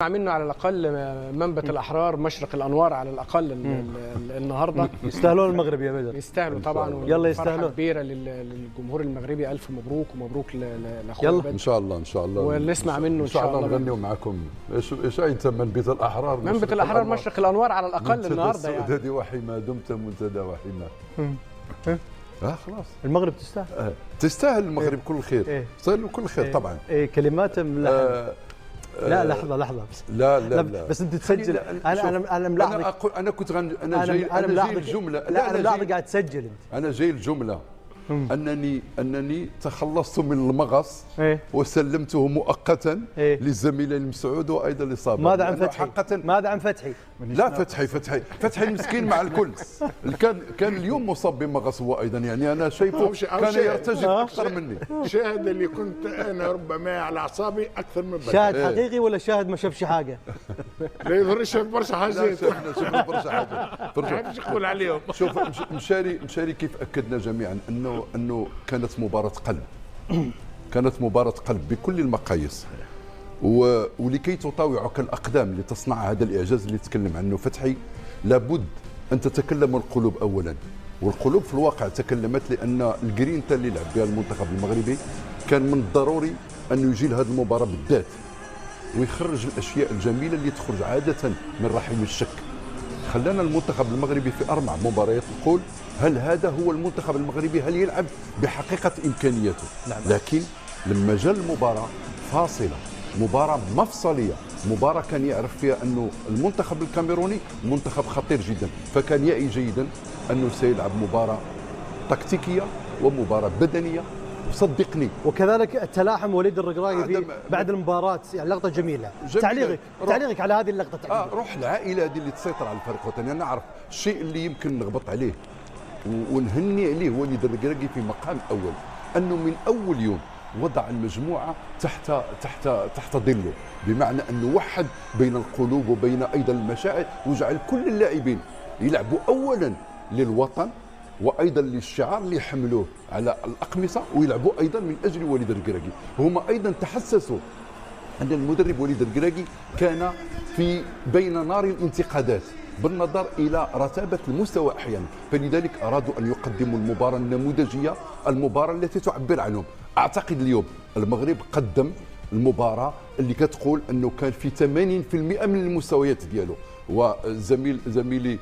منه على الاقل منبت الاحرار مشرق الانوار على الاقل النهارده. يستاهلون المغرب يا بدر، يستاهلوا طبعا. يلا يستاهلون. كبيره للجمهور المغربي، الف مبروك ومبروك لاخويا يلا بدر. ان شاء الله ان شاء الله ونسمع منه ان شاء الله نغنيو معكم. ايش انت منبت الاحرار؟ منبت الاحرار مشرق الانوار على الاقل النهارده يعني. السعودة وحما دمت منتدى وحما. خلاص المغرب تستاهل. تستاهل المغرب كل خير. صار له كل خير طبعا. كلمات لا لحظه بس. لا بس انت تسجل. انا ملاحظك. انا كنت انا جاي الجمله. لا انا ملاحظك قاعد تسجل انت. انا جاي الجمله انني تخلصت من المغص وسلمته مؤقتا للزميلين مسعود وايضا لصابر. ماذا عن فتحي؟ ماذا عن فتحي؟ لا فتحي مسكين مع الكل. كان اليوم مصاب بمغص هو ايضا، يعني انا شايفه كان يرتجف اكثر مني. شاهد اللي كنت انا ربما على اعصابي اكثر من بدر. شاهد حقيقي ولا شاهد ما شافش حاجه؟ لا يضرش برشا حاجات. شفنا برشا حاجات. ما عرفتش نقول عليهم. شوف مشاري كيف اكدنا جميعا انه كانت مباراة قلب. كانت مباراة قلب بكل المقاييس. ولكي تطاوعك الأقدام لتصنع هذا الإعجاز اللي تكلم عنه فتحي، لابد أن تتكلم القلوب أولا، والقلوب في الواقع تكلمت، لأن الجرينتا اللي لعب بها المنتخب المغربي كان من الضروري أنه يجي لهذه المباراة بالذات ويخرج الأشياء الجميلة اللي تخرج عادة من رحم الشك. خلانا المنتخب المغربي في 4 مباريات نقول هل هذا هو المنتخب المغربي؟ هل يلعب بحقيقة إمكانياته؟ لكن لما جاء المباراة فاصلة، مباراة مفصلية، مباراة كان يعرف فيها أنه المنتخب الكاميروني منتخب خطير جدا، فكان يعي جيدا أنه سيلعب مباراة تكتيكية ومباراة بدنية. وصدقني وكذلك التلاحم وليد الرقراقي في بعد المباراة، يعني لقطة جميلة. تعليقك على هذه اللقطة. روح العائلة هذه اللي تسيطر على الفريق الوطني. أنا أعرف الشيء اللي يمكن نغبط عليه ونهني عليه وليد الرقراقي في مقام أول، أنه من أول يوم وضع المجموعة تحت ظله، بمعنى أنه وحد بين القلوب وبين أيضا المشاعر، وجعل كل اللاعبين يلعبوا أولا للوطن وايضا للشعار اللي يحملوه على الاقمصه، ويلعبوا ايضا من اجل وليد الرقراقي. هما ايضا تحسسوا ان المدرب وليد الرقراقي كان في بين نار الانتقادات بالنظر الى رتابه المستوى احيانا، فلذلك ارادوا ان يقدموا المباراه النموذجيه، المباراه التي تعبر عنهم. اعتقد اليوم المغرب قدم المباراه اللي كتقول انه كان في 80% من المستويات ديالو. وزميلي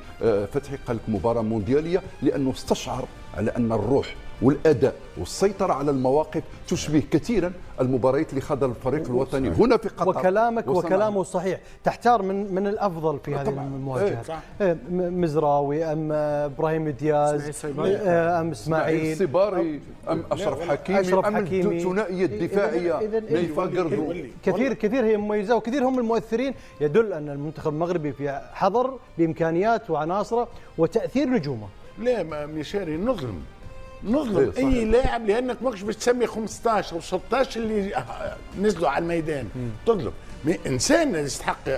فتحي قال لك مباراه موندياليه، لانه استشعر على ان الروح والاداء والسيطره على المواقف تشبه كثيرا المباريات اللي خاضها الفريق الوطني هنا في قطر. وكلامه صحيح. تحتار من الافضل في هذه المواجهه. مزراوي ام ابراهيم دياز ام اسماعيل الصباري ام اشرف حكيمي ام الثنائيه الدفاعيه نيفا قردو. كثير هي مميزه، وكثير هم المؤثرين. يدل ان المنتخب المغربي في حضر بامكانيات وعناصره وتاثير نجومه. لا مشاري نظلم اي لاعب، لانك ماكش بتسمي 15 او 16 اللي نزلوا على الميدان. تظلم انسان يستحق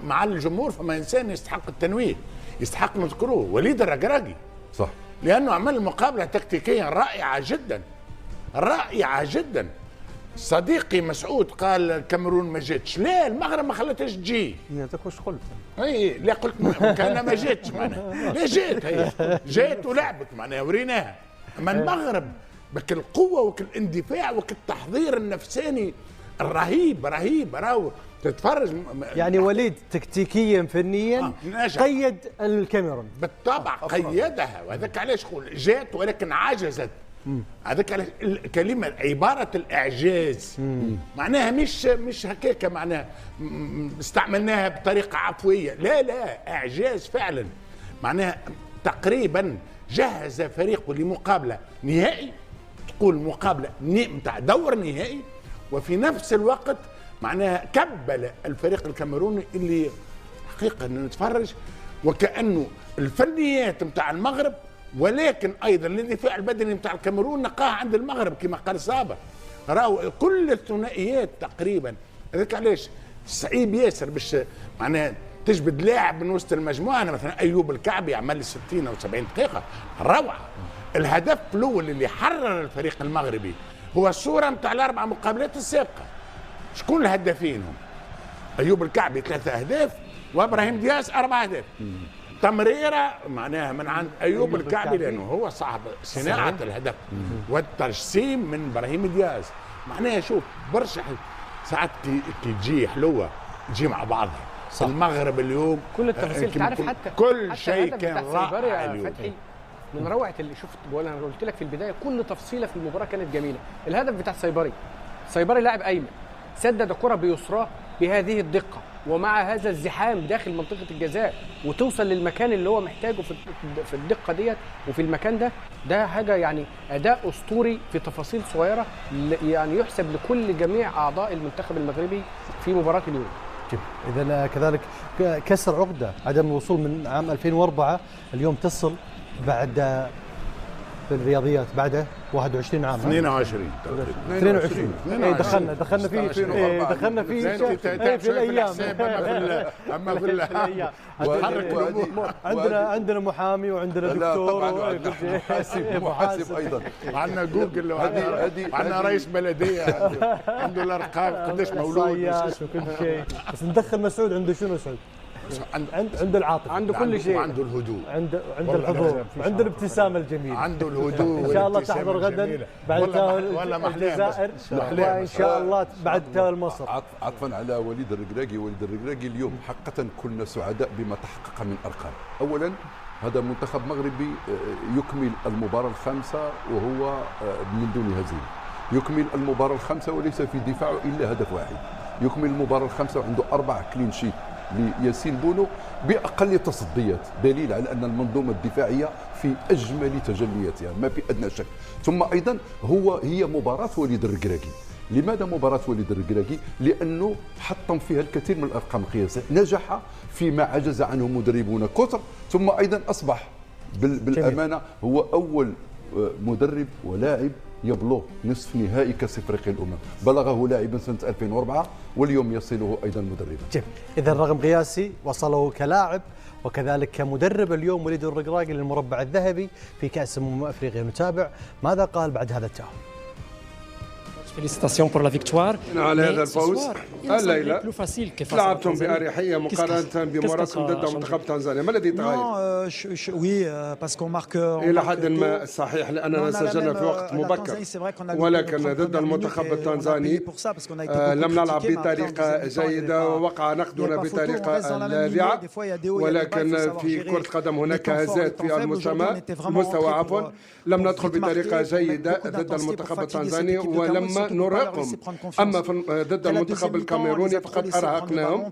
مع الجمهور، فما انسان يستحق التنويه، يستحق نذكروه، وليد الرقراقي. صح، لانه عمل مقابله تكتيكيا رائعه جدا. صديقي مسعود قال الكاميرون ما جاتش، لا المغرب ما خلتهاش تجي. انت واش قلت؟ اي لا قلت كان ما جاتش معناها، لا جات، هي جات ولعبت معناها وريناها. اما المغرب بك القوه وك الاندفاع وك التحضير النفساني الرهيب راهو تتفرج. يعني وليد تكتيكيا فنيا قيد الكاميرون بالطبع، قيدها، وهذاك علاش نقول جات ولكن عجزت. هذاك الكلمه عباره الاعجاز معناها مش هكاك، معناها استعملناها بطريقه عفويه، لا اعجاز فعلا. معناها تقريبا جهز فريقه لمقابله نهائي، تقول مقابله نتاع دور نهائي، وفي نفس الوقت معناها كبل الفريق الكاميروني اللي حقيقه نتفرج وكانه الفنيات نتاع المغرب، ولكن ايضا الاندفاع البدني نتاع الكاميرون نقاه عند المغرب كما قال صابر. راهو كل الثنائيات تقريبا. هذاك علاش صعيب ياسر باش معناها تجبد لاعب من وسط المجموعه. أنا مثلا ايوب الكعبي عمل 60 او 70 دقيقه روعه. الهدف الاول اللي حرر الفريق المغربي هو الصوره نتاع ال4 مقابلات السابقه. شكون الهدافين هم؟ ايوب الكعبي 3 اهداف وابراهيم دياز 4 اهداف. تمريره معناها من عند ايوب الكعبي لانه هو صاحب صناعه الهدف والتجسيم من ابراهيم دياز. معناها شوف برشا ساعات كي تجي حلوه تجي مع بعضها. صح. المغرب اليوم كل التفاصيل تعرف حتى كل شيء كان رائع اليوم. فتحي من روعه اللي شفت بقول انا قلت لك في البدايه كل تفصيله في المباراه كانت جميله. الهدف بتاع سيبري لاعب ايمن سدد الكره بيسراه بهذه الدقه ومع هذا الزحام داخل منطقه الجزاء وتوصل للمكان اللي هو محتاجه في الدقه ديت وفي المكان ده حاجه يعني اداء اسطوري في تفاصيل صغيره يعني يحسب لكل جميع اعضاء المنتخب المغربي في مباراه اليوم. اذا كذلك كسر عقده عدم الوصول من عام 2004 اليوم تصل بعد بالرياضيات بعده 21 عام 22 دخلنا في الايام اما في الايام عندنا محامي وعندنا دكتور محاسب ايضا وعندنا جوجل وعندنا رئيس بلديه عنده الارقام قديش مولود وكل شيء. بس ندخل مسعود عنده شنو سعود؟ عنده العاطفه عنده كل شيء عنده الهدوء عنده الحضور عنده الابتسامه الجميله عنده الهدوء ان شاء الله تحضر غدا بعد الجزائر وان شاء الله بعد مصر. عطفا على وليد الركراكي اليوم حقيقه كنا سعداء بما تحقق من ارقام. اولا هذا منتخب مغربي يكمل المباراه الخامسه وهو من دون هزيمه، يكمل المباراه الخامسه وليس في دفاعه الا هدف واحد، يكمل المباراه الخامسه وعنده 4 كلين شيت لياسين بونو باقل تصديات، دليل على ان المنظومه الدفاعيه في اجمل تجلياتها ما في ادنى شك. ثم ايضا هي مباراه وليد الركراكي. لماذا مباراه وليد الركراكي؟ لانه حطم فيها الكثير من الارقام القياسيه، نجح فيما عجز عنه مدربون كثر، ثم ايضا اصبح بالامانه هو اول مدرب ولاعب يبلغ نصف نهائي كاس افريقيا الامم، بلغه لاعبا سنه 2004 واليوم يصله ايضا مدربا. جميل، اذا رقم قياسي وصله كلاعب وكذلك كمدرب اليوم وليد الركراكي للمربع الذهبي في كاس افريقيا. نتابع ماذا قال بعد هذا التأهل. Félicitations pour la victoire. على هذا الفوز الليلة لعبتم بأريحية مقارنة بمباراتكم ضد منتخب تنزانيا، ما الذي تغير؟ إلى حد ما صحيح لأننا سجلنا في وقت مبكر، ولكن ضد المنتخب التنزاني لم نلعب بطريقة جيدة ووقع نقدنا بطريقة لاذعة، ولكن في كرة قدم هناك هزات في المستوى لم ندخل بطريقة جيدة ضد المنتخب التنزاني ولم نرهقهم. أما ضد المنتخب الكاميروني فقد أرهقناهم.